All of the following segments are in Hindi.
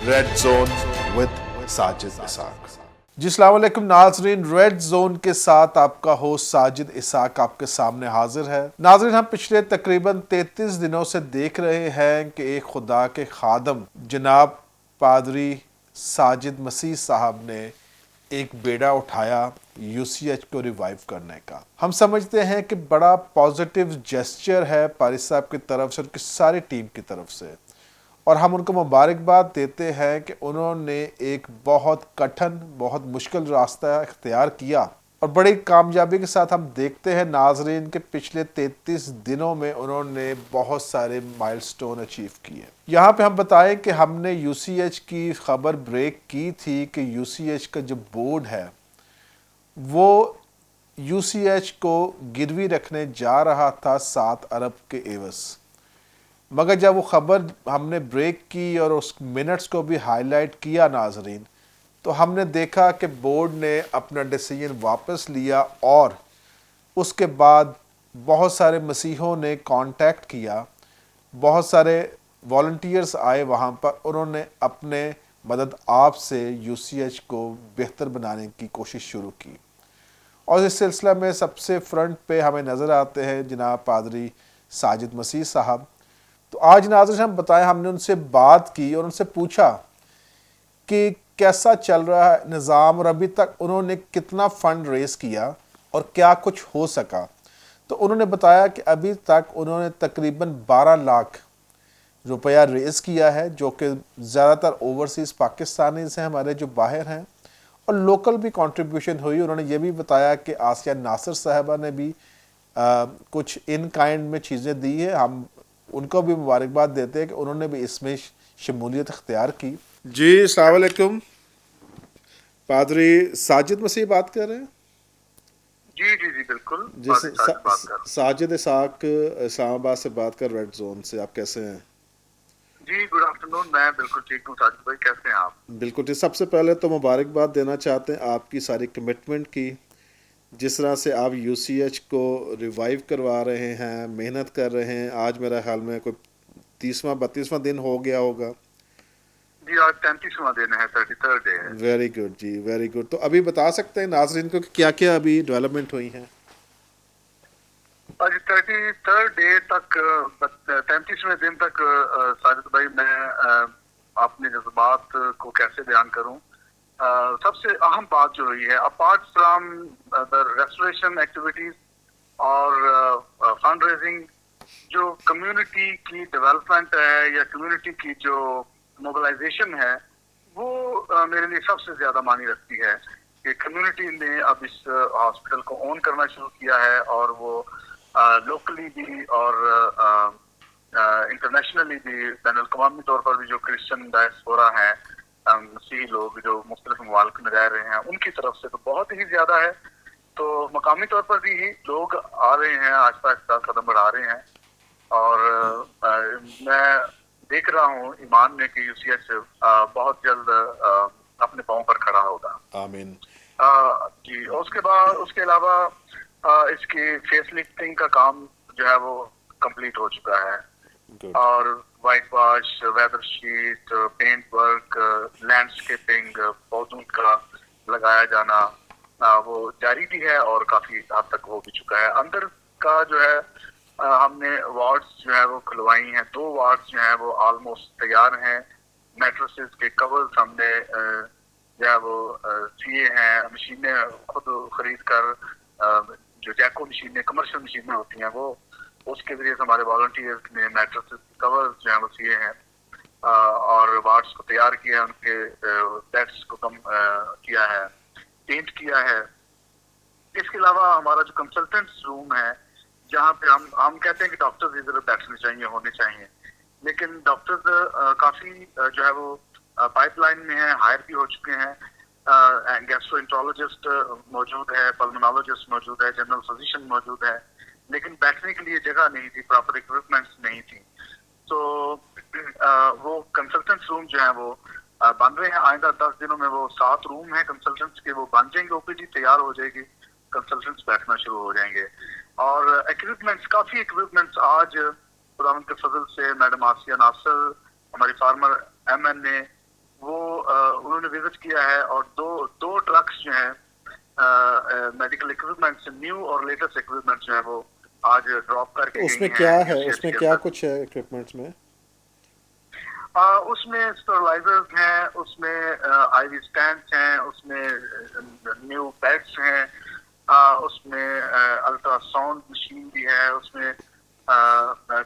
Red zone with Sajid Isaq. जी अस्सलाम वालेकुम नाजरीन, रेड जोन के साथ आपका होस्ट साजिद इसाक आपके सामने हाजिर है। नाजरीन, हम पिछले तकरीबन 33 दिनों से देख रहे हैं कि एक खुदा के खादम जनाब पादरी साजिद मसीह साहब ने एक बेड़ा उठाया यूसीएच को रिवाइव करने का। हम समझते हैं कि बड़ा पॉजिटिव जेस्चर है पारी साहब की तरफ से, उनकी सारी टीम की तरफ से, और हम उनको मुबारकबाद देते हैं कि उन्होंने एक बहुत कठिन, बहुत मुश्किल रास्ता इख्तियार किया और बड़ी कामयाबी के साथ हम देखते हैं नाजरीन के पिछले 33 दिनों में उन्होंने बहुत सारे माइलस्टोन अचीव किए। यहाँ पे हम बताएं कि हमने यूसीएच की खबर ब्रेक की थी कि यूसीएच का जो बोर्ड है वो यूसीएच को गिरवी रखने जा रहा था 7 अरब के एवज, मगर जब वो ख़बर हमने ब्रेक की और उस मिनट्स को भी हाईलाइट किया नाजरीन, तो हमने देखा कि बोर्ड ने अपना डिसीजन वापस लिया और उसके बाद बहुत सारे मसीहों ने कांटेक्ट किया, बहुत सारे वॉलंटियर्स आए वहाँ पर, उन्होंने अपने मदद आप से यूसीएच को बेहतर बनाने की कोशिश शुरू की। और इस सिलसिला में सबसे फ्रंट पे हमें नज़र आते हैं जनाब पादरी साजिद मसीह साहब। तो आज नाज़रीन हम बताएं, हमने उनसे बात की और उनसे पूछा कि कैसा चल रहा है निज़ाम और अभी तक उन्होंने कितना फ़ंड रेज़ किया और क्या कुछ हो सका। तो उन्होंने बताया कि अभी तक उन्होंने तकरीबन 12 लाख रुपया रेज़ किया है, जो कि ज़्यादातर ओवरसीज़ पाकिस्तानीज़ हैं हमारे जो बाहर हैं, और लोकल भी कंट्रीब्यूशन हुई। उन्होंने ये भी बताया कि आसिया नासिर साहबा ने भी कुछ इन काइंड में चीज़ें दी है। हम उनको भी मुबारकबाद देते हैं कि उन्होंने भी इसमें शमूलियत इख्तियार की। जी अस्सलाम वालेकुम, पादरी साजिद मसीह बात कर रहे हैं? जी जी जी बिल्कुल, जी साजिद इसाक इस्लामाबाद से बात कर, रेड जोन से। आप कैसे हैं? जी गुड आफ्टरनून, मैं बिल्कुल ठीक हूँ। साजिद भाई कैसे हैं आप? बिल्कुल ठीक। सबसे पहले तो मुबारकबाद देना चाहते हैं आपकी सारी कमिटमेंट की, जिस तरह से आप यूसीएच को रिवाइव करवा रहे हैं, मेहनत कर रहे हैं। आज मेरा ख्याल में कोई 30वां 32वां दिन हो गया होगा। जी आज 33वां दिन है, 33rd डे है। वेरी गुड जी, वेरी गुड। तो अभी बता सकते हैं नाजरीन को कि क्या क्या अभी डेवलपमेंट हुई हैं? आज 33rd डे तक, 33वें दिन तक साजिद भाई, मैं अपने जज्बात को कैसे बयान करूं। सबसे अहम बात जो हुई है, apart from the restoration activities और फंड रेजिंग, जो कम्युनिटी की डेवलपमेंट है या कम्युनिटी की जो मोबिलाइजेशन है, वो मेरे लिए सबसे ज्यादा मानी रखती है कि कम्युनिटी ने अब इस हॉस्पिटल को ओन करना शुरू किया है, और वो लोकली भी और इंटरनेशनली भी, बैन अल-अक़वामी तौर पर भी जो क्रिश्चियन डायस्पोरा है, मसीही लोग जो मुख्तलिफ ममालिक में रह रहे हैं, उनकी तरफ से तो बहुत ही ज्यादा है। तो मकामी तौर पर भी लोग आ रहे हैं, आहिस्ता आहिस्ता कदम बढ़ा रहे हैं, और मैं देख रहा हूँ ईमान में कि यूसीएच बहुत जल्द अपने पांव पर खड़ा होगा। आमीन। जी, उसके बाद उसके अलावा इसकी फेस लिफ्टिंग का काम जो है वो कंप्लीट हो चुका है। Good. और whitewash, weather sheet, paint work, landscaping, पौधों का लगाया जाना वो जारी भी है और काफी हद तक हो भी चुका है। अंदर का जो है हमने वार्ड्स जो है वो खुलवाई हैं, 2 वार्ड्स जो है वो ऑलमोस्ट तैयार हैं। मैट्रेसेस के कवर्स हमने जो है वो सिए हैं, मशीनें खुद खरीद कर, जो जैको मशीनें कमर्शियल मशीनें होती हैं वो, उसके जरिए हमारे वॉलंटियर्स ने मैट्रेसेस कवर्स जो है वो सिए हैं, और वार्ड्स को तैयार किया है, उनके बेड्स को कम किया है, पेंट किया है। इसके अलावा हमारा जो कंसल्टेंट्स रूम है, जहाँ पे हम कहते हैं कि डॉक्टर्स इधर बैठने चाहिए, होने चाहिए, लेकिन डॉक्टर्स काफी जो है वो पाइपलाइन में है, हायर भी हो चुके हैं। गैस्ट्रोएंटरोलॉजिस्ट मौजूद है, पल्मोनोलॉजिस्ट मौजूद है, जनरल फिजिशियन मौजूद है, लेकिन बैठने के लिए जगह नहीं थी, प्रॉपर इक्विपमेंट्स नहीं थी। तो वो कंसल्टेंट्स रूम जो है वो बन रहे हैं। आइंदा 10 दिनों में वो 7 रूम है कंसल्टेंट्स के, वो बन जाएंगे, ओपीडी तैयार हो जाएगी, कंसल्टेंट्स बैठना शुरू हो जाएंगे। और इक्विपमेंट्स, काफी इक्विपमेंट्स आज खुदावंद के फजल से मैडम आसिया नासिर, हमारी फार्मर एमएनए, वो उन्होंने विजिट किया है और दो ट्रक्स जो हैं मेडिकल इक्विपमेंट्स, न्यू और लेटेस्ट इक्विपमेंट जो है वो आज ड्रॉप करके तो गई उसमें हैं क्या है, यूसीएच उसमें के क्या अंदर। कुछ है इक्विपमेंट्स में? उसमें स्टरलाइजर्स हैं, उसमें आईवी स्टैंड्स हैं, उसमें न्यू बेड्स हैं, उसमें अल्ट्रासाउंड मशीन भी है, उसमें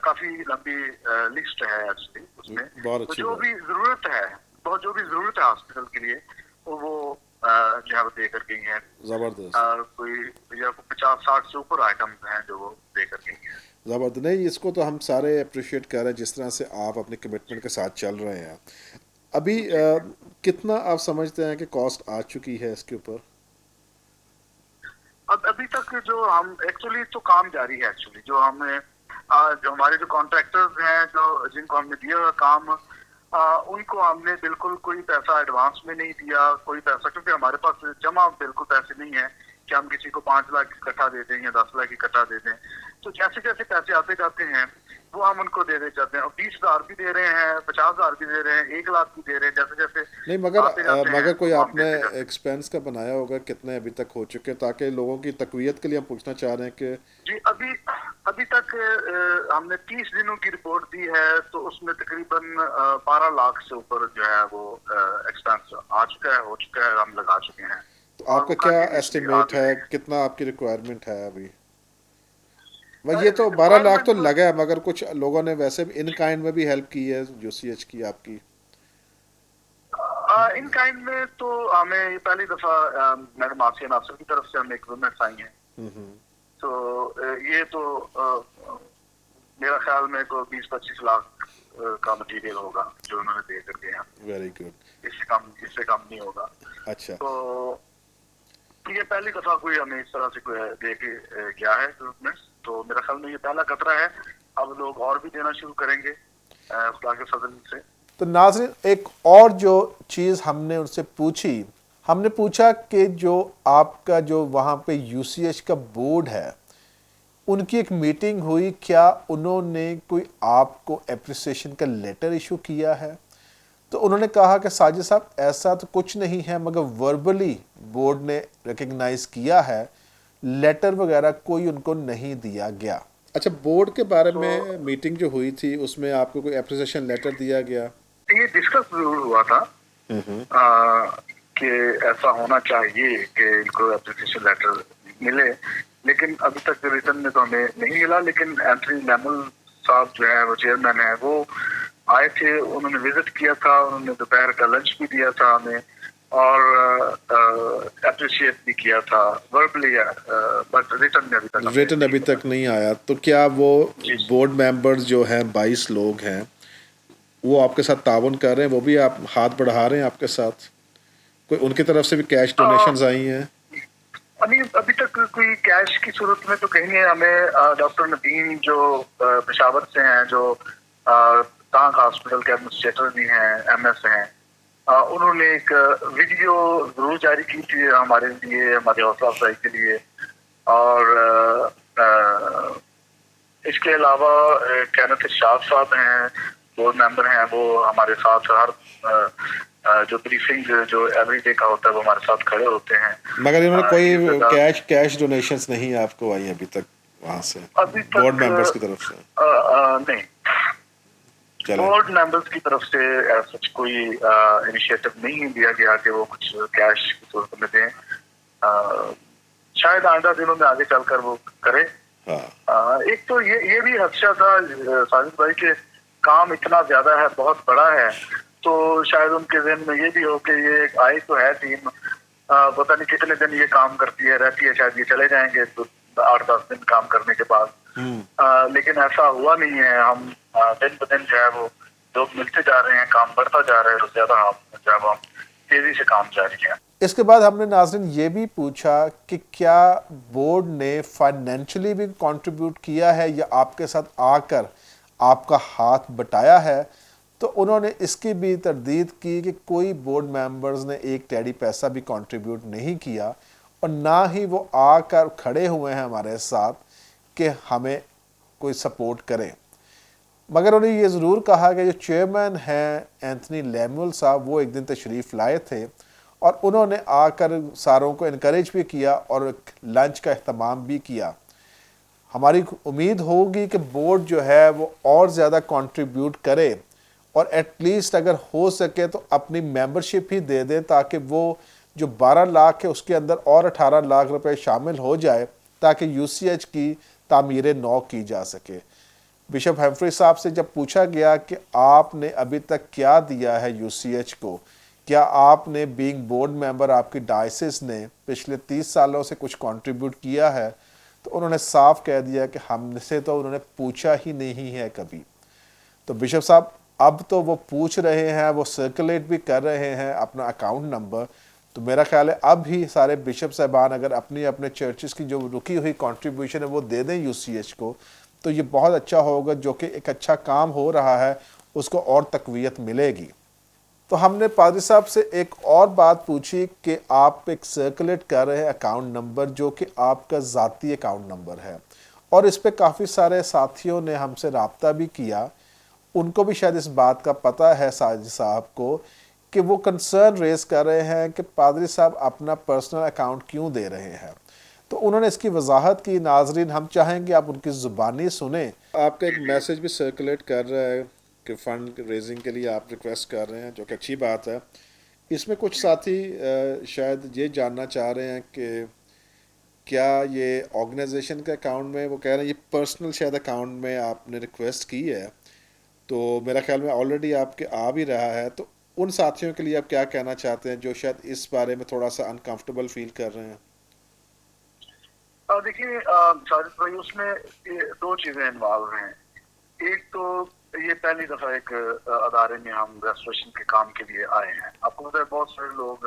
काफी लंबी लिस्ट है एक्चुअली उसमें। बहुत तो अच्छी जो बात। भी जरूरत है, जो भी जरूरत है हॉस्पिटल के लिए वो जो है वो दे कर गई हैं। ज़बरदस्त। कोई या 50-60 से ऊपर आइटम्स हैं जो वो दे कर गई हैं। ज़बरदस्त। नहीं, इसको तो हम सारे अप्रिशिएट कर रहे हैं जिस तरह से आप अपने कमिटमेंट के साथ चल रहे हैं। अभी जी जी। कितना आप समझते हैं कि कॉस्ट आ चुकी है इसके ऊपर? अब अभी तक जो हम एक्चुअली तो काम जारी है एक्चुअली, जो हमें जो हमारे जो कॉन्ट्रैक्टर्स हैं जो जिनको हमने दिया हुआ काम, उनको हमने बिल्कुल कोई पैसा एडवांस में नहीं दिया, कोई पैसा, क्योंकि हमारे पास जमा बिल्कुल पैसे नहीं है कि हम किसी को 5 लाख इकट्ठा दे दें या 10 लाख इकट्ठा दे दें। तो जैसे जैसे पैसे आते जाते हैं वो हम उनको दे दे जाते हैं, और 20,000 भी दे रहे हैं, 50,000 भी दे रहे हैं, 1 लाख भी दे रहे हैं, जैसे जैसे नहीं, मगर आते जाते हैं मगर कोई वो हम आपने देते जाते हैं। एक्सपेंस का बनाया होगा, कितने अभी तक हो चुके हैं, ताकि लोगों की तकवीत के लिए हम पूछना चाह रहे हैं कि जी अभी अभी तक हमने 30 दिनों की रिपोर्ट दी है, तो उसमें तकरीबन 12 लाख से ऊपर जो है वो एक्सपेंस आ चुका है, हो चुका है, हम लगा चुके हैं। तो और आपका वो क्या कंटिन्यूसली आ एस्टिमेट भी है, रहे हैं। कितना आपकी रिक्वायरमेंट है अभी? वह ये तो 12 लाख रिक्वायरमेंट तो तो लगा है, मगर कुछ लोगों ने वैसे भी इन काइंड में भी हेल्प की है यूसीएच की आपकी। इन काइंड में तो हमें ये पहली दफा मैडम आसिया नासिर की तरफ से हमें इक्विपमेंट्स आई हैं। हम्म। तो ये तो मेरा ख्याल में को 20-25 लाख का मटेरियल होगा जो उन्होंने दे कर दिया। Very good. इससे कम नहीं होगा। अच्छा। तो ये पहली दफा कोई हमें इस तरह से कोई दे के गया है इक्विपमेंट्स, तो मेरा ख्याल में ये पहला खतरा है। अब लोग और भी देना शुरू करेंगे खुदा के फजल से। तो नाज़रीन, एक और जो चीज़ हमने उनसे पूछी, हमने पूछा कि जो आपका जो वहाँ पे यूसीएच का बोर्ड है, उनकी एक मीटिंग हुई, क्या उन्होंने कोई आपको अप्रिसिएशन का लेटर इशू किया है? तो उन्होंने कहा कि साजिद साहब ऐसा तो कुछ नहीं है, मगर वर्बली बोर्ड ने रिकग्नाइज किया है, लेटर वगैरह कोई उनको नहीं दिया गया। अच्छा, बोर्ड के बारे तो में मीटिंग जो हुई थी उसमें आपको कोई अप्रिसिएशन लेटर दिया गया? ये डिस्कस जरूर हुआ था कि ऐसा होना चाहिए कि इनको एप्लीकेशन लेटर मिले, लेकिन अभी तक रिटर्न में तो हमें नहीं मिला। लेकिन एंथनी लेमल साहब जो है वो चेयरमैन है, वो आए थे, उन्होंने विजिट किया था, उन्होंने दोपहर का लंच भी दिया था हमें और अप्रिशिएट भी किया था वर्बली, बट रिटर्न में अभी तक नहीं आया। तो क्या वो बोर्ड मेंबर्स जो हैं 22 लोग हैं, वो आपके साथ ताउन कर रहे हैं, वो भी आप हाथ बढ़ा रहे हैं आपके साथ? कोई उनकी तरफ से भी कैश डोनेशंस आई हैं? अभी तक कोई कैश की सूरत में तो कहीं नहीं। हमें डॉक्टर नदीम जो पेशावर से हैं, जो टांग हॉस्पिटल के एडमिनिस्ट्रेटर भी हैं, एमएस हैं, उन्होंने एक वीडियो जरूर जारी की थी हमारे लिए, हमारे हौसला अफजाई के लिए। और इसके अलावा कैनत शाह साहब हैं, बोर्ड मेंबर हैं, वो हमारे साथ हर जो ब्रीफिंग जो एवरीडे का होता है वो हमारे साथ खड़े होते हैं। मगर इन्होंने कोई कैश डोनेशंस नहीं आपको आई अभी तक वहाँ से, अभी तक बोर्ड मेंबर्स की तरफ से? नहीं, चलो, बोर्ड मेंबर्स की तरफ से सच कोई इनिशिएटिव नहीं दिया गया कि वो कुछ कैश की सूरत में दें। शायद आइंदा दिनों में आगे चलकर वो करे। एक तो ये भी खदशा था साजिद भाई के काम इतना ज्यादा है, बहुत बड़ा है, तो शायद उनके जहन में ये भी हो कि ये आई तो है टीम, पता नहीं कितने दिन ये काम करती है रहती है, शायद ये चले जाएंगे तो 8-10 दिन काम करने के बाद। लेकिन ऐसा हुआ नहीं है। हम दिन ब दिन जो है वो लोग मिलते जा रहे हैं, काम बढ़ता जा रहा है, तो ज्यादा हम तेजी से काम जारी है। इसके बाद हमने नाज़रीन ये भी पूछा कि क्या बोर्ड ने फाइनेंशियली भी कंट्रीब्यूट किया है या आपके साथ आकर आपका हाथ बटाया है? तो उन्होंने इसकी भी तरदीद की कि कोई बोर्ड मेंबर्स ने एक टेडी पैसा भी कंट्रीब्यूट नहीं किया, और ना ही वो आकर खड़े हुए हैं हमारे साथ कि हमें कोई सपोर्ट करें। मगर उन्हें ये ज़रूर कहा कि जो चेयरमैन हैं एंथनी लेमुअल साहब, वो एक दिन तशरीफ़ लाए थे और उन्होंने आकर सारों को इनकरेज भी किया और लंच का अहतमाम भी किया। हमारी उम्मीद होगी कि बोर्ड जो है वो और ज़्यादा कंट्रीब्यूट करे और एटलीस्ट अगर हो सके तो अपनी मेंबरशिप ही दे दें, ताकि वो जो 12 लाख है उसके अंदर और 18 लाख रुपए शामिल हो जाए, ताकि यूसीएच की तामीर नौ की जा सके। बिशप हेम्फ्री साहब से जब पूछा गया कि आपने अभी तक क्या दिया है यूसीएच को, क्या आपने बीइंग बोर्ड मेंबर आपकी डायसिस ने पिछले 30 सालों से कुछ कंट्रीब्यूट किया है, तो उन्होंने साफ कह दिया कि हमसे तो उन्होंने पूछा ही नहीं है कभी। तो बिशप साहब अब तो वो पूछ रहे हैं, वो सर्कुलेट भी कर रहे हैं अपना अकाउंट नंबर। तो मेरा ख्याल है अब ही सारे बिशप साहबान अगर अपनी अपने चर्चेस की जो रुकी हुई कंट्रीब्यूशन है वो दे दें यूसीएच को, तो ये बहुत अच्छा होगा, जो कि एक अच्छा काम हो रहा है उसको और तकवीयत मिलेगी। तो हमने पादरी साहब से एक और बात पूछी कि आप एक सर्कुलेट कर रहे हैं अकाउंट नंबर, जो कि आपका ज़ाती अकाउंट नंबर है, और इस पे काफ़ी सारे साथियों ने हमसे रब्ता भी किया। उनको भी शायद इस बात का पता है साजिद साहब को कि वो कंसर्न रेज कर रहे हैं कि पादरी साहब अपना पर्सनल अकाउंट क्यों दे रहे हैं। तो उन्होंने इसकी वजाहत की। नाजरीन, हम चाहेंगे आप उनकी ज़ुबानी सुने। आपका एक मैसेज भी सर्कुलेट कर रहा है कि फ़ंड रेजिंग के लिए आप रिक्वेस्ट कर रहे हैं, जो कि अच्छी बात है। इसमें कुछ साथी शायद ये जानना चाह रहे हैं कि क्या ये ऑर्गेनाइजेशन के अकाउंट में, वो कह रहे हैं ये पर्सनल शायद अकाउंट में आपने रिक्वेस्ट की है, तो मेरा ख्याल में ऑलरेडी आपके आ भी रहा है। तो उन साथियों के लिए आप क्या कहना चाहते हैं जो शायद इस बारे में थोड़ा सा अनकंफर्टेबल फील कर रहे हैं? देखिए साजिद भाई, उसमें ये दो चीजें इन्वॉल्व हैं। एक तो ये पहली दफा एक अदारे में हम रेस्टोरेशन के काम के लिए आए हैं। आपको पता है बहुत सारे लोग,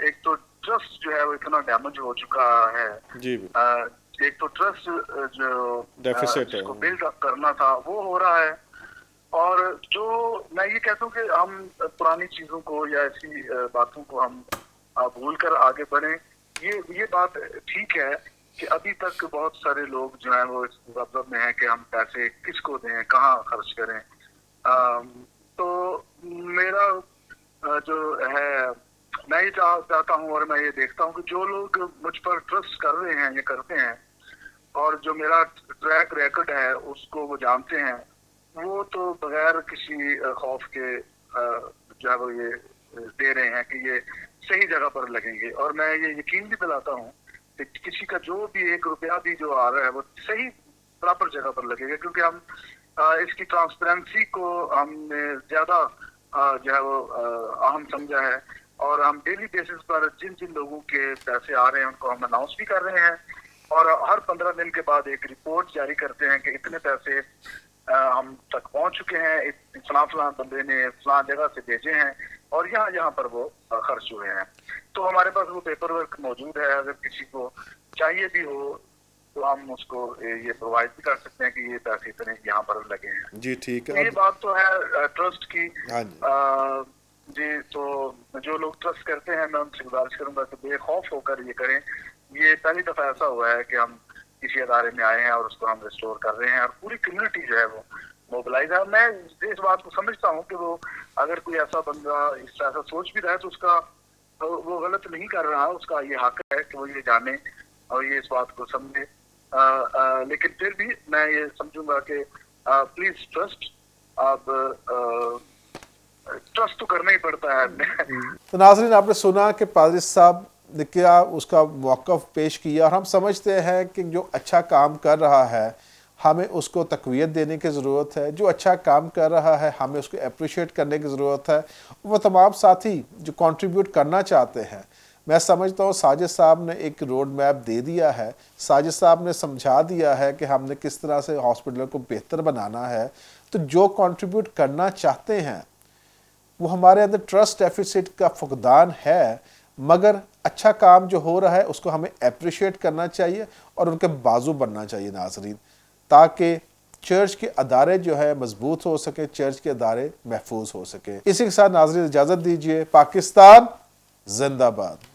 एक तो ट्रस्ट जो है वो इतना डैमेज हो चुका है जी। एक तो ट्रस्ट जो डेफिसिट है, जिसको बिल्ड अप करना था वो हो रहा है। और जो मैं ये कहता हूँ कि हम पुरानी चीजों को या ऐसी बातों को हम भूल कर आगे बढ़े, ये बात ठीक है कि अभी तक बहुत सारे लोग जो है वो इस मतलब में है कि हम पैसे किसको दें, कहाँ खर्च करें। तो मेरा जो है, मैं ये चाहता हूँ और मैं ये देखता हूँ कि जो लोग मुझ पर ट्रस्ट कर रहे हैं, ये करते हैं, और जो मेरा ट्रैक रिकॉर्ड है उसको वो जानते हैं, वो तो बगैर किसी खौफ के जो है वो ये दे रहे हैं कि ये सही जगह पर लगेंगे। और मैं ये यकीन भी दिलाता हूँ कि किसी का जो भी 1 रुपया भी जो आ रहा है वो सही प्रॉपर जगह पर लगेगा, क्योंकि हम इसकी ट्रांसपेरेंसी को हमने ज्यादा जो है वो अहम समझा है। और हम डेली बेसिस पर जिन जिन लोगों के पैसे आ रहे हैं उनको हम अनाउंस भी कर रहे हैं, और हर 15 दिन के बाद एक रिपोर्ट जारी करते हैं कि इतने पैसे हम तक पहुंच चुके हैं, फलां बंदे ने फलां जगह से भेजे हैं और यहाँ पर वो खर्च हुए हैं। तो हमारे पास वो पेपर वर्क मौजूद है, अगर किसी को चाहिए भी हो तो हम उसको ये प्रोवाइड भी कर सकते हैं कि ये पैसे इतने यहाँ पर लगे हैं। जी ठीक है। ये बात तो है ट्रस्ट की। हाँ जी। जी, तो जो लोग ट्रस्ट करते हैं मैं उनसे गुजारिश करूंगा कि बेखौफ होकर ये करें। ये पहली दफा ऐसा हुआ है कि हम किसी अदारे में आए हैं और उसको हम रिस्टोर कर रहे हैं, और पूरी कम्युनिटी जो है वो मोबिलाइज है। मैं इस बात को समझता हूँ कि वो अगर कोई ऐसा बंदा ऐसा सोच भी रहा है तो उसका वो गलत नहीं कर रहा, उसका ये हक है कि वो ये जाने और ये इस बात को समझे। लेकिन फिर भी मैं ये समझूंगा कि प्लीज ट्रस्ट, अब ट्रस्ट तो करना ही पड़ता है। तो नाज़रीन, आपने सुना कि पादरी साहब ने क्या उसका मौक़िफ़ पेश किया, और हम समझते हैं कि जो अच्छा काम कर रहा है हमें उसको तक़वियत देने की ज़रूरत है। जो अच्छा काम कर रहा है हमें उसको अप्रिशिएट करने की ज़रूरत है। वो तमाम साथी जो कंट्रीब्यूट करना चाहते हैं, मैं समझता हूँ साजिद साहब ने एक रोड मैप दे दिया है। साजिद साहब ने समझा दिया है कि हमने किस तरह से हॉस्पिटल को बेहतर बनाना है। तो जो कंट्रीब्यूट करना चाहते हैं, वो हमारे अंदर ट्रस्ट डेफिसिट का फुकदान है, मगर अच्छा काम जो हो रहा है उसको हमें अप्रिशिएट करना चाहिए और उनके बाजू बनना चाहिए नाज़रीन, ताकि चर्च के अदारे जो है मजबूत हो सके, चर्च के अदारे महफूज हो सके। इसी के साथ नाज़रीन इजाज़त दीजिए। पाकिस्तान जिंदाबाद।